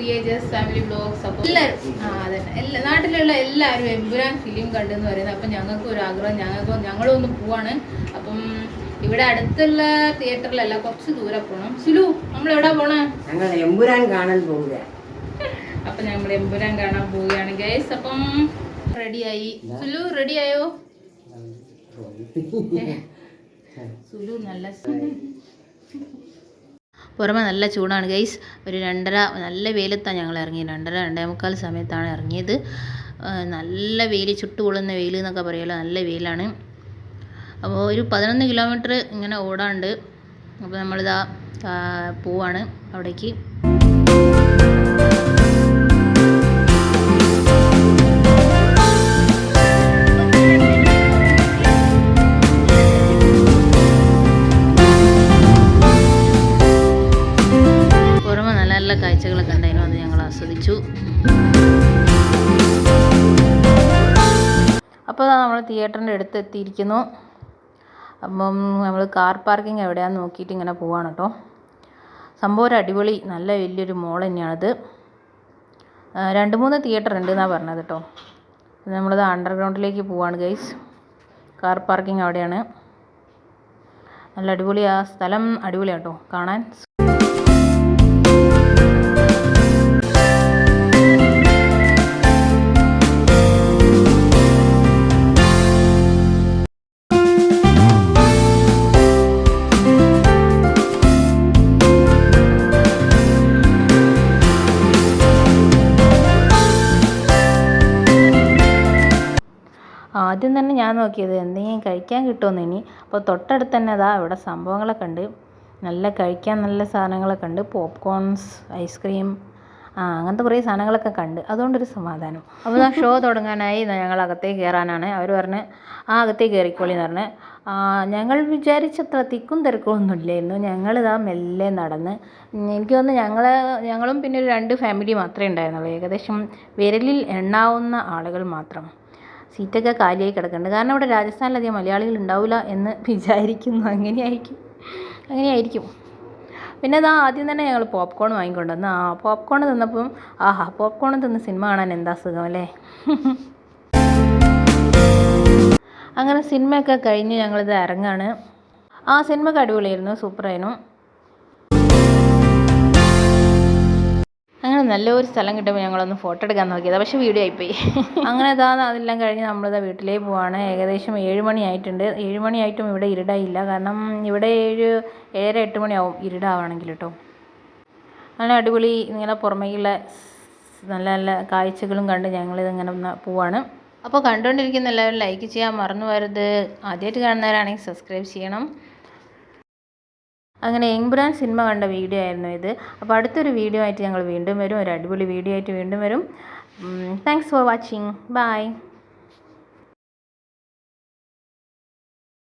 TAJ's family vlogs. അപ്പോൾ എല്ലാവരും അതെ നാട്ടിലുള്ള എല്ലാവരും എമ്പുരാൻ ഫിലിം കണ്ടെന്ന് പറയുന്നത്. അപ്പം ഞങ്ങൾക്ക് ഒരു ആഗ്രഹം, ഞങ്ങളും ഒന്ന് പോവാണ്. അപ്പം ഇവിടെ അടുത്തുള്ള തിയേറ്ററിലല്ല, കുറച്ച് ദൂരെ പോകണം. സുലു, നമ്മൾ എവിടെ പോണേ? ഞങ്ങൾ എമ്പുരാൻ കാണാൻ പോവുക. അപ്പം ഞങ്ങൾ എമ്പുരാൻ കാണാൻ പോവുകയാണ് ഗൈസ്. അപ്പം റെഡിയായി. സുലു റെഡിയായോ? സുലു നല്ല പുറമെ നല്ല ചൂടാണ് ഗൈസ്. ഒരു 2:30 നല്ല വെയിലത്താണ് ഞങ്ങൾ ഇറങ്ങിയത്. 2:30 2:45 സമയത്താണ് ഇറങ്ങിയത്. നല്ല വെയിൽ, ചുട്ടുപൊള്ളുന്ന വെയിൽ എന്നൊക്കെ പറയുമല്ലോ, നല്ല വെയിലാണ്. അപ്പോൾ ഒരു 11 കിലോമീറ്റർ ഇങ്ങനെ ഓടാണ്ട്. അപ്പോൾ നമ്മളിതാ പോവാണ് അവിടേക്ക്. കാഴ്ചകളൊക്കെ ഉണ്ടായിരുന്നു, അത് ഞങ്ങൾ ആസ്വദിച്ചു. അപ്പോൾ നമ്മൾ തിയേറ്ററിൻ്റെ അടുത്ത് എത്തിയിരിക്കുന്നു. അപ്പം നമ്മൾ കാർ പാർക്കിംഗ് എവിടെയാണെന്ന് നോക്കിയിട്ട് ഇങ്ങനെ പോവാണ് കേട്ടോ. സംഭവം ഒരു അടിപൊളി നല്ല വലിയൊരു മോൾ തന്നെയാണിത്. 2-3 തിയേറ്റർ ഉണ്ട് എന്നാണ് പറഞ്ഞത് കേട്ടോ. നമ്മളിത് അണ്ടർഗ്രൗണ്ടിലേക്ക് പോവാണ് ഗൈസ്. കാർ പാർക്കിംഗ് അവിടെയാണ്. നല്ല അടിപൊളി, ആ സ്ഥലം അടിപൊളിയാണ് കേട്ടോ കാണാൻ. ആദ്യം തന്നെ ഞാൻ നോക്കിയത് എന്തെങ്കിലും കഴിക്കാൻ കിട്ടുമെന്ന്. ഇനി അപ്പോൾ തൊട്ടടുത്ത് തന്നെ അതാ ഇവിടെ സംഭവങ്ങളൊക്കെ ഉണ്ട്, നല്ല കഴിക്കാൻ നല്ല സാധനങ്ങളൊക്കെ ഉണ്ട്. പോപ്കോൺസ്, ഐസ്ക്രീം, അങ്ങനത്തെ കുറേ സാധനങ്ങളൊക്കെ കണ്ട്, അതുകൊണ്ടൊരു സമാധാനം. അപ്പോൾ ആ ഷോ തുടങ്ങാനായി ഞങ്ങൾ അകത്തേക്ക് കയറാനാണ്. അവർ പറഞ്ഞ് അകത്തേക്ക് കയറിക്കോളി എന്ന് പറഞ്ഞ്. ഞങ്ങൾ വിചാരിച്ചത്ര തിക്കും തിരക്കൊന്നും ഇല്ലായിരുന്നു. ഞങ്ങളിതാ മെല്ലെ നടന്ന്, എനിക്ക് തോന്നുന്നു ഞങ്ങളും പിന്നെ ഒരു 2 ഫാമിലി മാത്രമേ ഉണ്ടായിരുന്നുള്ളൂ. ഏകദേശം വിരലിൽ എണ്ണാവുന്ന ആളുകൾ മാത്രം. സീറ്റൊക്കെ കാലിയായി കിടക്കുന്നുണ്ട്. കാരണം ഇവിടെ രാജസ്ഥാനിലധികം മലയാളികൾ ഉണ്ടാവില്ല എന്ന് വിചാരിക്കുന്നു. അങ്ങനെയായിരിക്കും. പിന്നെ അതാ ആദ്യം തന്നെ ഞങ്ങൾ പോപ്കോൺ വാങ്ങിക്കൊണ്ടുവന്നു. പോപ്കോൺ തിന്നപ്പം പോപ്കോൺ തിന്ന് സിനിമ കാണാൻ എന്താ സുഖം അല്ലേ. അങ്ങനെ സിനിമയൊക്കെ കഴിഞ്ഞ് ഞങ്ങളിത് ഇറങ്ങാണ്. സിനിമയൊക്കെ അടിപൊളിയായിരുന്നു, സൂപ്പറായിരുന്നു. അങ്ങനെ നല്ലൊരു സ്ഥലം കിട്ടുമ്പോൾ ഞങ്ങളൊന്ന് ഫോട്ടോ എടുക്കാൻ നോക്കിയത്, പക്ഷേ വീഡിയോ ആയിപ്പോയി. അങ്ങനെ അതെല്ലാം കഴിഞ്ഞ് നമ്മളിതാ വീട്ടിലേക്ക് പോവാണ്. ഏകദേശം 7 മണി ആയിട്ടുണ്ട്. 7 മണിയായിട്ടും ഇവിടെ ഇരുടായില്ല. കാരണം ഇവിടെ 7-8 മണിയാവും ഇരുടാവണമെങ്കിൽ കേട്ടോ. നല്ല അടിപൊളി ഇങ്ങനെ പുറമേക്കുള്ള നല്ല നല്ല കാഴ്ചകളും കണ്ട് ഞങ്ങളിതിങ്ങനെ പോവാണ്. അപ്പോൾ കണ്ടുകൊണ്ടിരിക്കുന്ന എല്ലാവരും ലൈക്ക് ചെയ്യാൻ മറന്നു പോകരുത്. ആദ്യമായിട്ട് കാണുന്നവരാണെങ്കിൽ സബ്സ്ക്രൈബ് ചെയ്യണം. അങ്ങനെ എമ്പുരാൻ സിനിമ കണ്ട വീഡിയോ ആയിരുന്നു ഇത്. അപ്പോൾ അടുത്തൊരു വീഡിയോ ആയിട്ട് ഞങ്ങൾ വീണ്ടും വരും. ഒരു അടിപൊളി വീഡിയോ ആയിട്ട് വീണ്ടും വരും. Thanks for watching. ബൈ.